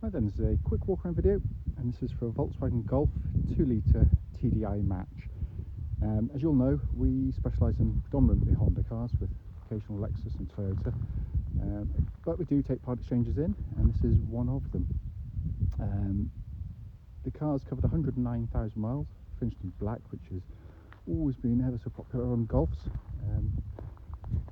Right then, this is a quick walk around video, and this is for a Volkswagen Golf 2 litre TDI match. As you'll know, we specialise in predominantly Honda cars with occasional Lexus and Toyota, but we do take part exchanges in, and this is one of them. The car's covered 109,000 miles, finished in black, which has always been ever so popular on Golfs.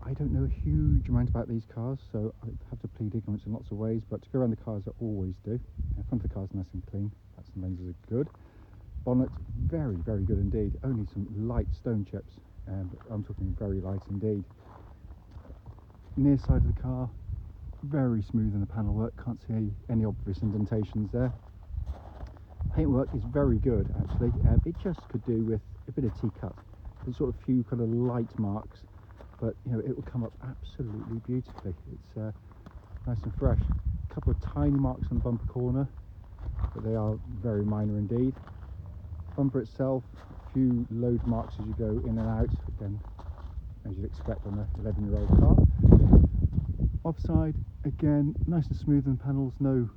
I don't know a huge amount about these cars, so I have to plead ignorance in lots of ways, but to go around the cars I always do. Front of the car's nice and clean, backs and lenses are good. Bonnet, very, very good indeed. Only some light stone chips, but I'm talking very light indeed. Near side of the car, very smooth in the panel work, can't see any obvious indentations there. Paintwork is very good actually, it just could do with a bit of T-cut. There's sort of few kind of light marks, but you know, it will come up absolutely beautifully. It's nice and fresh. A couple of tiny marks on the bumper corner, but they are very minor indeed. Bumper itself, a few load marks as you go in and out, again as you'd expect on an 11-year-old car. Offside, again nice and smooth in the panels, no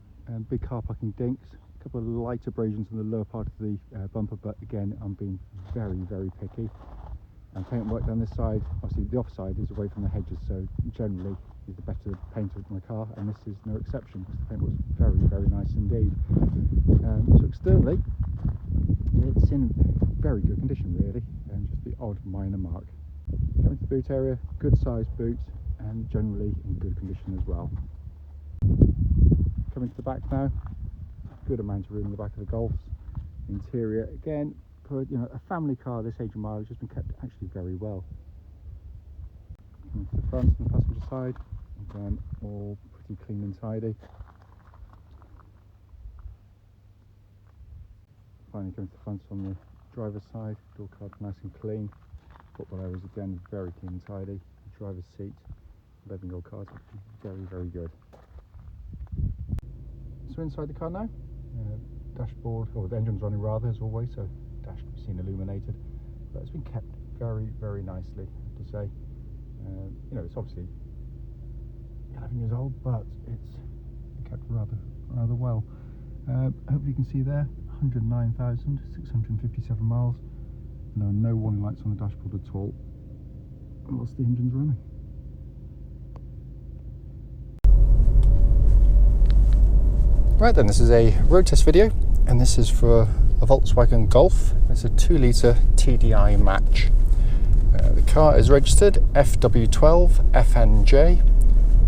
big car parking dinks. A couple of light abrasions on the lower part of the bumper, but again I'm being very, very picky. And paintwork down this side, obviously the offside is away from the hedges, so generally is the better painter in the car, and this is no exception because the paintwork's very, very nice indeed. So externally, it's in very good condition really, and just the odd minor mark. Coming to the boot area, good sized boot, and generally in good condition as well. Coming to the back now, good amount of room in the back of the Golfs. Interior again, for a family car this age of mileage, has been kept actually very well. Coming to the front and the passenger side, again all pretty clean and tidy. Finally coming to the front on the driver's side, door card nice and clean. Footwell areas again very clean and tidy. The driver's seat, 11-year-old cars, very, very good. So inside the car now, dashboard, or the engine's running rather as always, so dash can be seen illuminated, but it's been kept very, very nicely, I have to say. It's obviously 11 years old, but it's kept rather well. Hopefully you can see there, 109,657 miles. There are no warning lights on the dashboard at all whilst the engine's running. Right then, this is a road test video, and this is for a Volkswagen Golf. It's a 2 litre TDI match. The car is registered FW12FNJ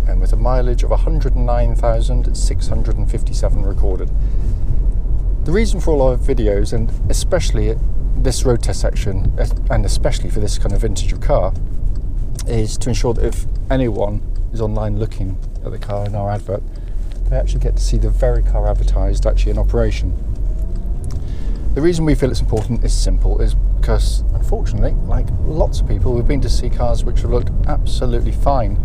and with a mileage of 109,657 recorded. The reason for all our videos, and especially this road test section, and especially for this kind of vintage of car, is to ensure that if anyone is online looking at the car in our advert, they actually get to see the very car advertised actually in operation. The reason we feel it's important is simple, is because unfortunately, like lots of people, we've been to see cars which have looked absolutely fine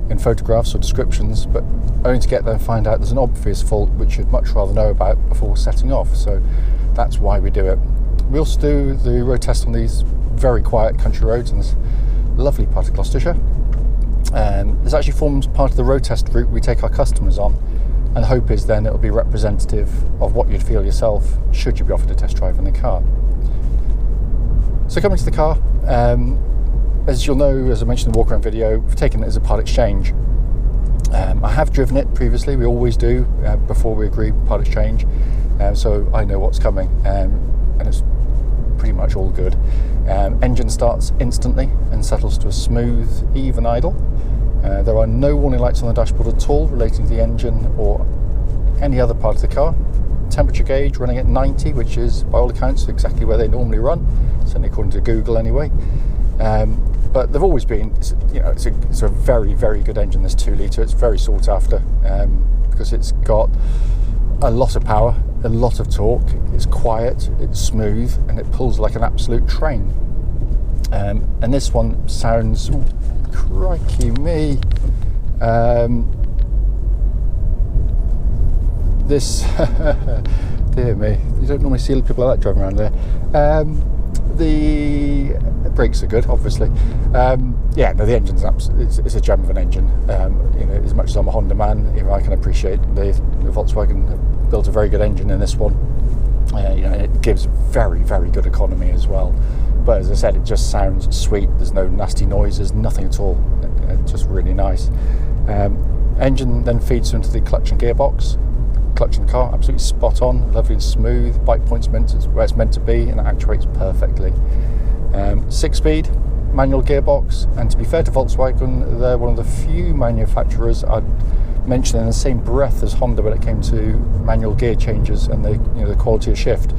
in photographs or descriptions, but only to get there and find out there's an obvious fault which you'd much rather know about before setting off. So that's why we do it. We also do the road test on these very quiet country roads in this lovely part of Gloucestershire. This actually forms part of the road test route we take our customers on, and the hope is then it'll be representative of what you'd feel yourself should you be offered a test drive in the car. So coming to the car, as you'll know, as I mentioned in the walk around video, we've taken it as a part exchange. I have driven it previously, we always do before we agree part exchange, so I know what's coming, and it's pretty much all good. Engine starts instantly and settles to a smooth, even idle. There are no warning lights on the dashboard at all relating to the engine or any other part of the car. Temperature gauge running at 90, which is by all accounts exactly where they normally run, certainly according to Google anyway. But they've always been, it's a very, very good engine, this 2 litre. It's very sought after because it's got a lot of power, a lot of torque, it's quiet, it's smooth, and it pulls like an absolute train. And this one sounds, crikey me, this, dear me, you don't normally see people like that driving around there. The brakes are good, obviously. Yeah, no, the engine's it's a gem of an engine. You know, as much as I'm a Honda man, I can appreciate the Volkswagen have built a very good engine in this one. You know, it gives very, very good economy as well. But as I said, it just sounds sweet. There's no nasty noises, nothing at all. It's just really nice. Engine then feeds into the clutch and gearbox. Clutch in the car, absolutely spot on, lovely and smooth. Bike point's where it's meant to be, and it actuates perfectly. 6-speed manual gearbox, and to be fair to Volkswagen, they're one of the few manufacturers I'd mention in the same breath as Honda when it came to manual gear changes and the quality of shift,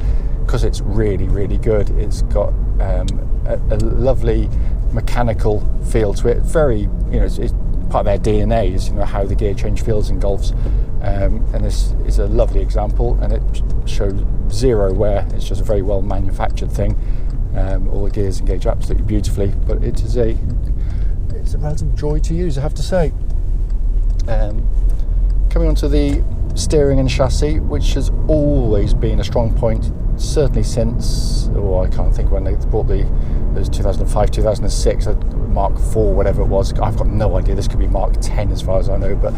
because it's really, really good. It's got a lovely mechanical feel to it. Very, it's part of their DNA is how the gear change feels in Golfs. And this is a lovely example, and it shows zero wear. It's just a very well manufactured thing. All the gears engage absolutely beautifully, but it's a relative joy to use, I have to say. Coming on to the steering and chassis, which has always been a strong point, certainly since, I can't think when they brought those 2005, 2006, Mark IV, whatever it was. I've got no idea. This could be Mark 10 as far as I know, but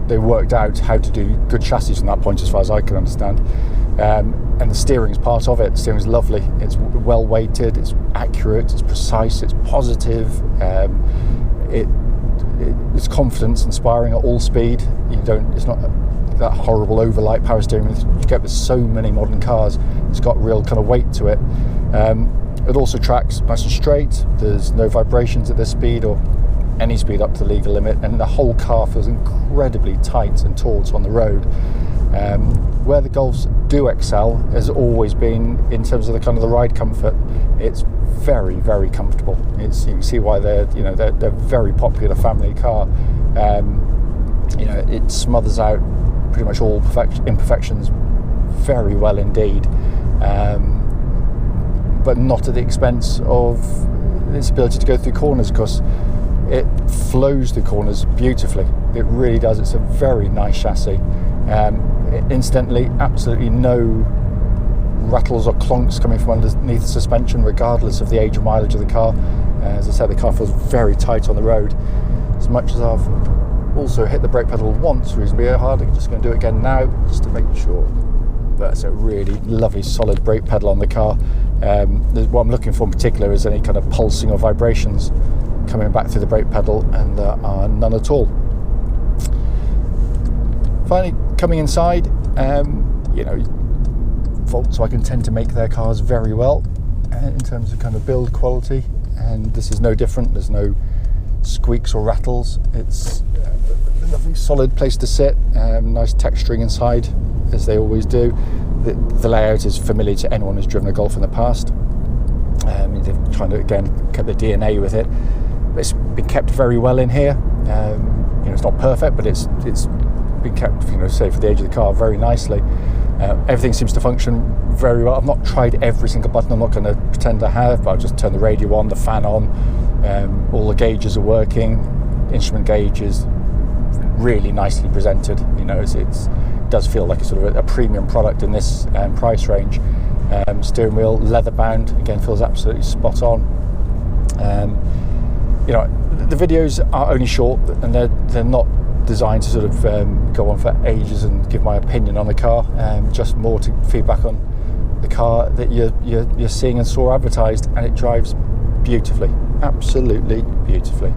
they worked out how to do good chassis from that point, as far as I can understand. And the steering's part of it. The steering's lovely. It's well weighted. It's accurate. It's precise. It's positive. It's confidence inspiring at all speed. It's not that horrible overlight power steering you get with so many modern cars. It's got real kind of weight to it. It also tracks nice and straight. There's no vibrations at this speed or any speed up to the legal limit, and the whole car feels incredibly tight and taut on the road. Where the Golfs do excel has always been in terms of the ride comfort. It's very, very comfortable. You can see why they're a very popular family car. It smothers out pretty much all imperfections very well indeed, but not at the expense of its ability to go through corners, because it flows through corners beautifully. It really does. It's a very nice chassis. Incidentally, absolutely no rattles or clonks coming from underneath the suspension, regardless of the age or mileage of the car. As I said, the car feels very tight on the road. As much as I've also hit the brake pedal once reasonably hard, I'm just going to do it again now, just to make sure. That's a really lovely solid brake pedal on the car. What I'm looking for in particular is any kind of pulsing or vibrations coming back through the brake pedal, and there are none at all. Finally, coming inside, Volkswagen tend to make their cars very well in terms of build quality, and this is no different. There's no squeaks or rattles. It's a lovely solid place to sit, nice texturing inside, as they always do. The layout is familiar to anyone who's driven a Golf in the past. They've trying to, again, keep the DNA with it. It's been kept very well in here. It's not perfect, but it's been kept, say, for the age of the car, very nicely. Everything seems to function very well. I've not tried every single button. I'm not going to pretend I have, but I've just turned the radio on, the fan on. All the gauges are working. Instrument gauge is really nicely presented. It does feel like a premium product in this price range. Steering wheel leather bound, again, feels absolutely spot on. The videos are only short, and they're not designed to go on for ages and give my opinion on the car. Just more to feedback on the car that you're seeing and saw advertised, and it drives beautifully, absolutely beautifully.